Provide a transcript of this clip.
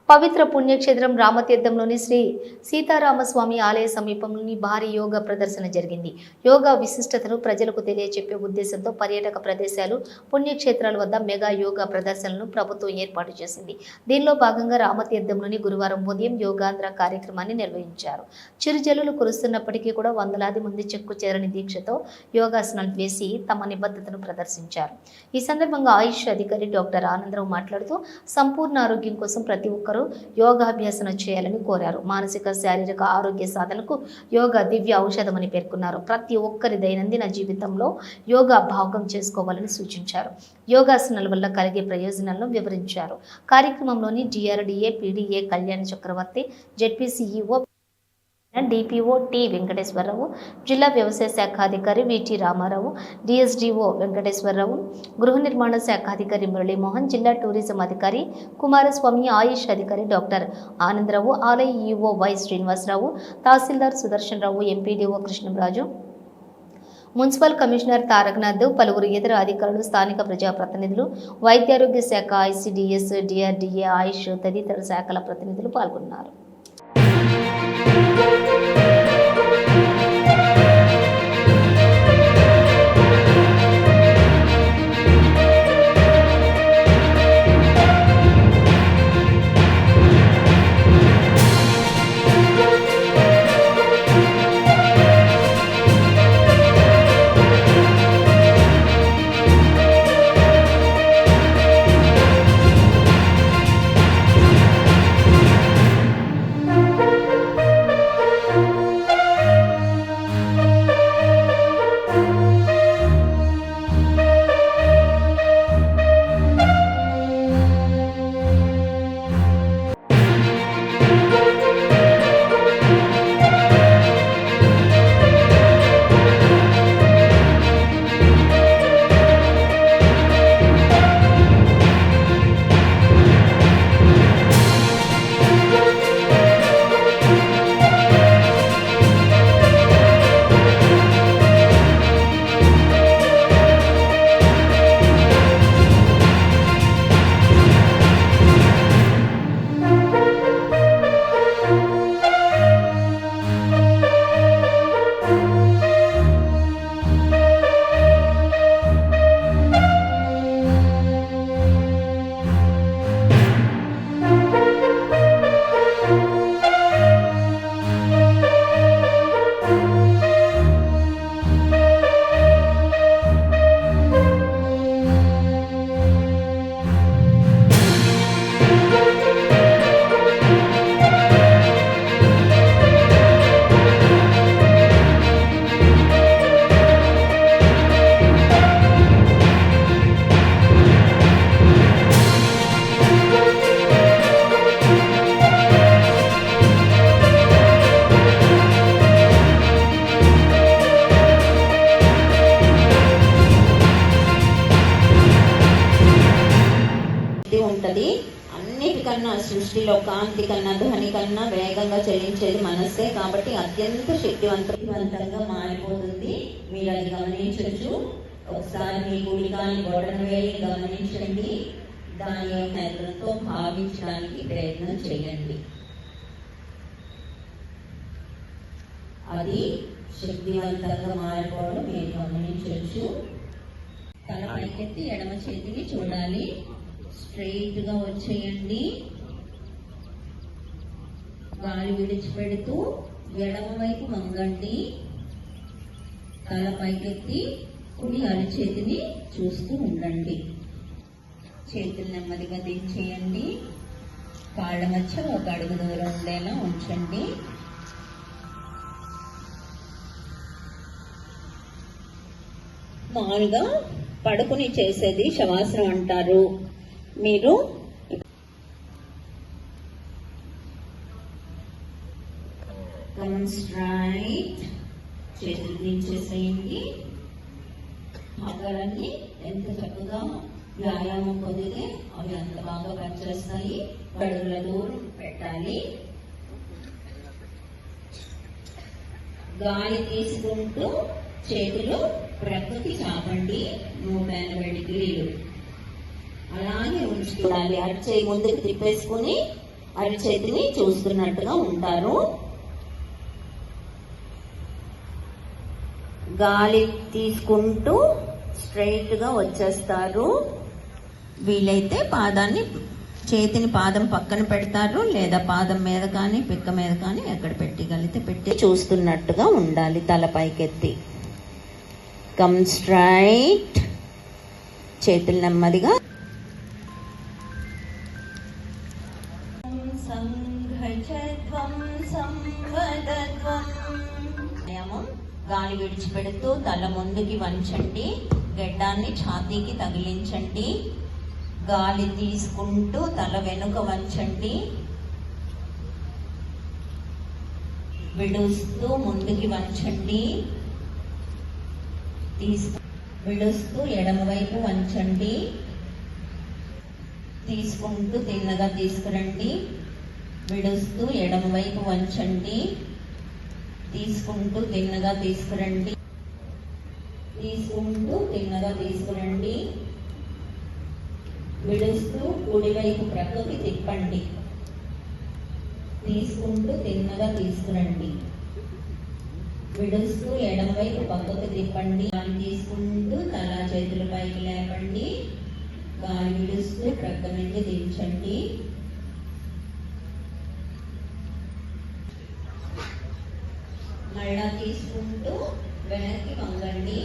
పవిత్ర పుణ్యక్షేత్రం రామతీర్థంలోని శ్రీ సీతారామస్వామి ఆలయ సమీపంలోని భారీ యోగా ప్రదర్శన జరిగింది. యోగా విశిష్టతను ప్రజలకు తెలియజెప్పే ఉద్దేశంతో పర్యాటక ప్రదేశాలు, పుణ్యక్షేత్రాల వద్ద మెగా యోగా ప్రదర్శనలను ప్రభుత్వం ఏర్పాటు చేసింది. దీనిలో భాగంగా రామతీర్థంలోని గురువారం ఉదయం యోగాంధ్ర కార్యక్రమాన్ని నిర్వహించారు. చిరుజల్లులు కురుస్తున్నప్పటికీ కూడా వందలాది మంది చెక్కు చేరని దీక్షతో యోగాసనాలు వేసి తమ నిబద్ధతను ప్రదర్శించారు. ఈ సందర్భంగా ఆయుష్ అధికారి డాక్టర్ ఆనందరావు మాట్లాడుతూ సంపూర్ణ ఆరోగ్యం కోసం ప్రతి ఒక్కరూ యోగాభ్యాసన చేయాలని కోరారు. మానసిక, శారీరక ఆరోగ్య సాధనకు యోగా దివ్య ఔషధమని పేర్కొన్నారు. ప్రతి ఒక్కరి దైనందిన జీవితంలో యోగా భాగం చేసుకోవాలని సూచించారు. యోగాసనాల వల్ల కలిగే ప్రయోజనాలను వివరించారు. కార్యక్రమంలోని డిఆర్డీఏ పీడీఏ కళ్యాణ్ చక్రవర్తి, జెడ్పీసీఈఓ డిపిఓ టి వెంకటేశ్వరరావు, జిల్లా వ్యవసాయ శాఖ అధికారి విటి రామారావు, డిఎస్డిఓ వెంకటేశ్వరరావు, గృహ నిర్మాణ శాఖ అధికారి మురళీమోహన్, జిల్లా టూరిజం అధికారి కుమారస్వామి, ఆయుష్ అధికారి డాక్టర్ ఆనందరావు, ఆలయ EO Y Srinivasarao, tahsildar Sudarshan Rao, MPDO Krishnamraju, municipal commissioner Taraknath, పలువురు ఇతర అధికారులు, స్థానిక ప్రజాప్రతినిధులు, వైద్యారోగ్య శాఖ, ఐసిడిఎస్, డిఆర్డీఏ, ఆయుష్ తదితర శాఖల ప్రతినిధులు పాల్గొన్నారు. అన్నిటికన్నా సృష్టిలో కాంతి కన్నా, ధ్వని కన్నా వేగంగా చలించేది మనస్సే. కాబట్టి అత్యంత శక్తివంతంగా మారిపోతుంది. మీరు అది గమనించవచ్చు. ఒకసారి మీ గుళికాన్ని బొటన వేయి గమనించండి. దాని యొక్క నేత్రంతో భావించడానికి ప్రయత్నం చేయండి. అది శక్తివంతంగా మారిపోవడం మీరు గమనించవచ్చు. తల పైకెత్తి ఎడమ చేతిని చూడాలి. స్ట్రైట్ గా వచ్చేయండి. గాలి విడిచిపెడుతూ ఎడమ వైపు వంగండి. తల పైకెత్తి కుడి అరచేతిని చూస్తూ ఉండండి. చేతులు నెమ్మదిగా దించేయండి. కాళ్ళ మధ్య ఒక అడుగు దూరం ఉండేలా ఉంచండి. మామూలుగా పడుకుని చేసేది శవాసనం అంటారు. మీరు స్ట్రైట్ చేతులు దించేసేయండి. మగలన్నీ ఎంత చక్కగా వ్యాయామం పొందితే అవి అంత బాగా పనిచేస్తాయి. అడుగుల దూరం పెట్టాలి. గాలి తీసుకుంటూ చేతులు ప్రకృతి చాపండి 180 డిగ్రీలు. అలాగే ఉంచుకోవాలి. అటు చేయి ముందుకు తిప్పేసుకుని అరచేతిని చూస్తున్నట్టుగా ఉంటారు. గాలి తీసుకుంటూ స్ట్రైట్ గా వచ్చేస్తారు. వీలైతే చేతిని పాదం పక్కన పెడతారు, లేదా పాదం మీద కానీ పిక్క మీద కానీ ఎక్కడ పెట్టగలిగితే పెట్టి చూస్తున్నట్టుగా ఉండాలి. తల పైకెత్తి కమ్ స్ట్రైట్, చేతులు నెమ్మదిగా. గాలి విడిచిపెడుతూ తల ముందుకి వంచండి, గెడ్డాన్ని ఛాతీకి తగిలించండి. గాలి తీసుకుంటూ తల వెనుక వంచండి, విడుస్తూ ముందుకి వంచండి. విడుస్తూ ఎడమవైపు వంచండి. తీసుకుంటూ తిన్నగా తీసుకురండి. విడుస్తూ ఎడమవైపు వంచండి. తీసుకుంటూ తిన్నగా తీసుకురండి. తీసుకుంటూ తిన్నగా తీసుకురండి. విడుస్తూ కుడివైపు ప్రక్కకి తిప్పండి. తీసుకుంటూ తిన్నగా తీసుకురండి. విడుస్తూ ఎడమవైపు పక్కకు తిప్పండి. గాలి తీసుకుంటూ తల చేతుల పైకి లేపండి. గాలి విడుస్తూ ప్రక్క నుండి దించండి. మళ్ళా తీసుకుంటూ వెనక్కి వంగండి.